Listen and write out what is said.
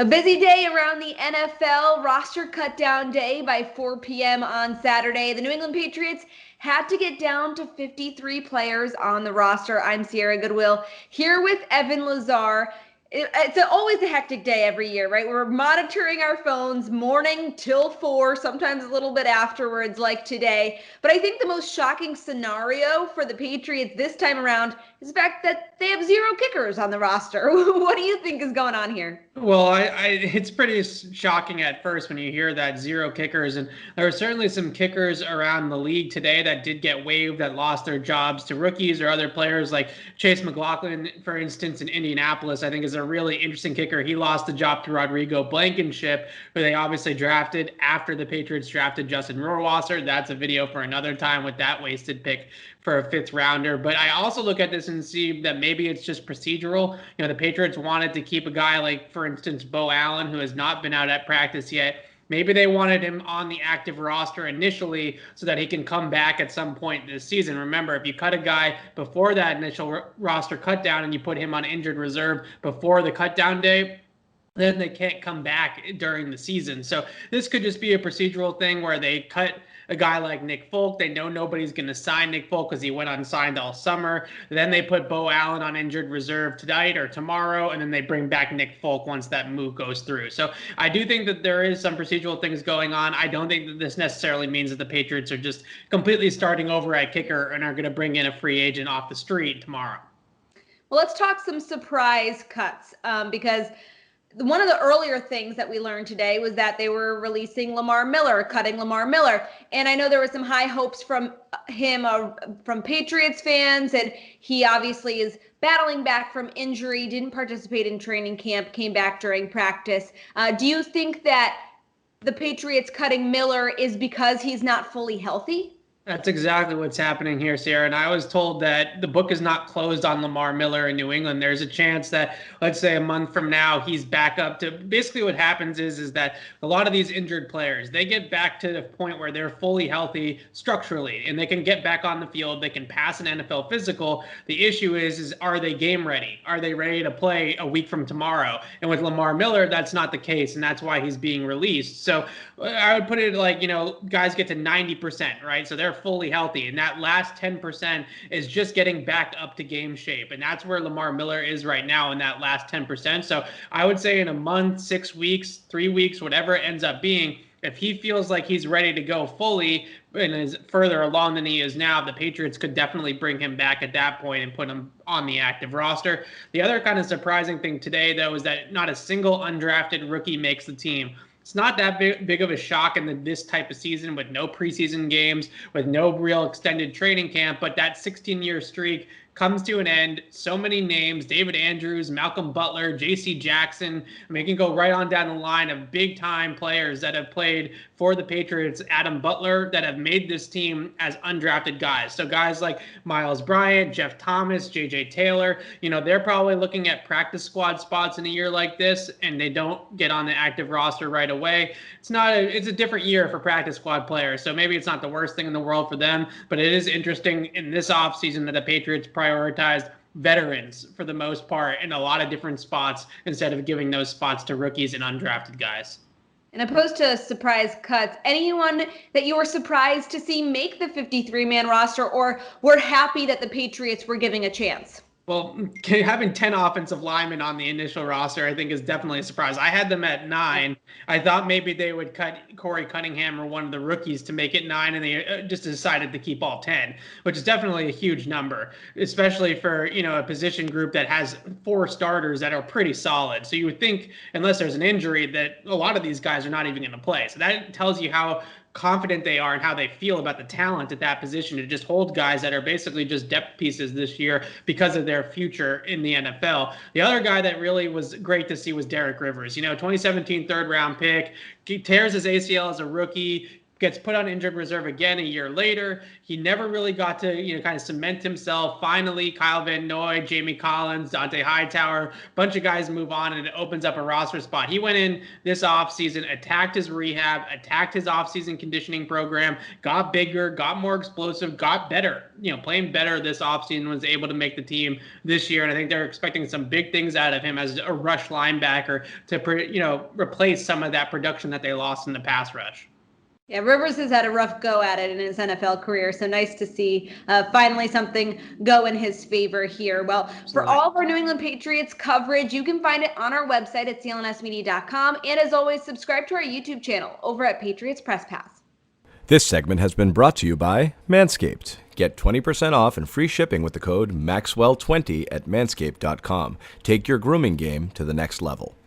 A busy day around the NFL, roster cut down day by 4 p.m. on Saturday. The New England Patriots had to get down to 53 players on the roster. I'm Sierra Goodwill here with Evan Lazar. It's always a hectic day every year, right? We're monitoring our phones morning till 4, sometimes a little bit afterwards, like today. But I think the most shocking scenario for the Patriots this time around is the fact that they have 0 kickers on the roster. What do you think is going on here? Well, it's pretty shocking at first when you hear that 0 kickers, and there are certainly some kickers around the league today that did get waived, that lost their jobs to rookies or other players like Chase McLaughlin, for instance, in Indianapolis. I think is a really interesting kicker. He lost the job to Rodrigo Blankenship, who they obviously drafted after the Patriots drafted Justin Rorhwasser. That's a video for another time with that wasted pick for a 5th rounder. But I also look at this and see that maybe it's just procedural. You know, the Patriots wanted to keep a guy like, for instance, Bo Allen, who has not been out at practice yet. Maybe they wanted him on the active roster initially so that he can come back at some point this season. Remember, if you cut a guy before that initial roster cut down and you put him on injured reserve before the cut down day, then they can't come back during the season. So this could just be a procedural thing where they cut a guy like Nick Folk. They know nobody's going to sign Nick Folk because he went unsigned all summer. Then they put Bo Allen on injured reserve tonight or tomorrow, and then they bring back Nick Folk once that move goes through. So I do think that there is some procedural things going on. I don't think that this necessarily means that the Patriots are just completely starting over at kicker and are going to bring in a free agent off the street tomorrow. Well, let's talk some surprise cuts because one of the earlier things that we learned today was that they were releasing Lamar Miller, cutting Lamar Miller. And I know there were some high hopes from him, from Patriots fans, and he obviously is battling back from injury, didn't participate in training camp, came back during practice. Do you think that the Patriots cutting Miller is because he's not fully healthy? That's exactly what's happening here, Sarah. And I was told that the book is not closed on Lamar Miller in New England. There's a chance that, let's say, a month from now, he's back up to basically what happens is that a lot of these injured players, they get back to the point where they're fully healthy structurally and they can get back on the field. They can pass an NFL physical. The issue is are they game ready? Are they ready to play a week from tomorrow? And with Lamar Miller, that's not the case. And that's why he's being released. So I would put it like, guys get to 90%, right? So they're fully healthy, and that last 10% is just getting back up to game shape, and that's where Lamar Miller is right now in that last 10%. So I would say in a month, 6 weeks, 3 weeks, whatever it ends up being, if he feels like he's ready to go fully and is further along than he is now, the Patriots could definitely bring him back at that point and put him on the active roster. The other kind of surprising thing today, though, is that not a single undrafted rookie makes the team. It's not that big of a shock in this type of season with no preseason games, with no real extended training camp, but that 16-year streak comes to an end. So many names: David Andrews, Malcolm Butler, J.C. Jackson. I mean, you can go right on down the line of big-time players that have played for the Patriots, Adam Butler, that have made this team as undrafted guys. So guys like Miles Bryant, Jeff Thomas, J.J. Taylor, they're probably looking at practice squad spots in a year like this, and they don't get on the active roster right away. It's a different year for practice squad players, so maybe it's not the worst thing in the world for them, but it is interesting in this offseason that the Patriots prioritized veterans for the most part in a lot of different spots instead of giving those spots to rookies and undrafted guys. And opposed to surprise cuts, anyone that you were surprised to see make the 53-man roster or were happy that the Patriots were giving a chance? Well, having 10 offensive linemen on the initial roster, I think, is definitely a surprise. I had them at 9. I thought maybe they would cut Corey Cunningham or one of the rookies to make it 9, and they just decided to keep all 10, which is definitely a huge number, especially for, a position group that has 4 starters that are pretty solid. So you would think, unless there's an injury, that a lot of these guys are not even going to play. So that tells you how confident they are and how they feel about the talent at that position to just hold guys that are basically just depth pieces this year because of their future in the NFL. The other guy that really was great to see was Derek Rivers. 2017 third-round pick. He tears his ACL as a rookie, gets put on injured reserve again a year later. He never really got to, kind of cement himself. Finally, Kyle Van Noy, Jamie Collins, Dante Hightower, a bunch of guys move on, and it opens up a roster spot. He went in this offseason, attacked his rehab, attacked his offseason conditioning program, got bigger, got more explosive, got better, playing better this offseason, was able to make the team this year. And I think they're expecting some big things out of him as a rush linebacker to, replace some of that production that they lost in the pass rush. Yeah, Rivers has had a rough go at it in his NFL career, so nice to see finally something go in his favor here. Well, Absolutely. For all of our New England Patriots coverage, you can find it on our website at clnsmedia.com. And as always, subscribe to our YouTube channel over at Patriots Press Pass. This segment has been brought to you by Manscaped. Get 20% off and free shipping with the code MAXWELL20 at manscaped.com. Take your grooming game to the next level.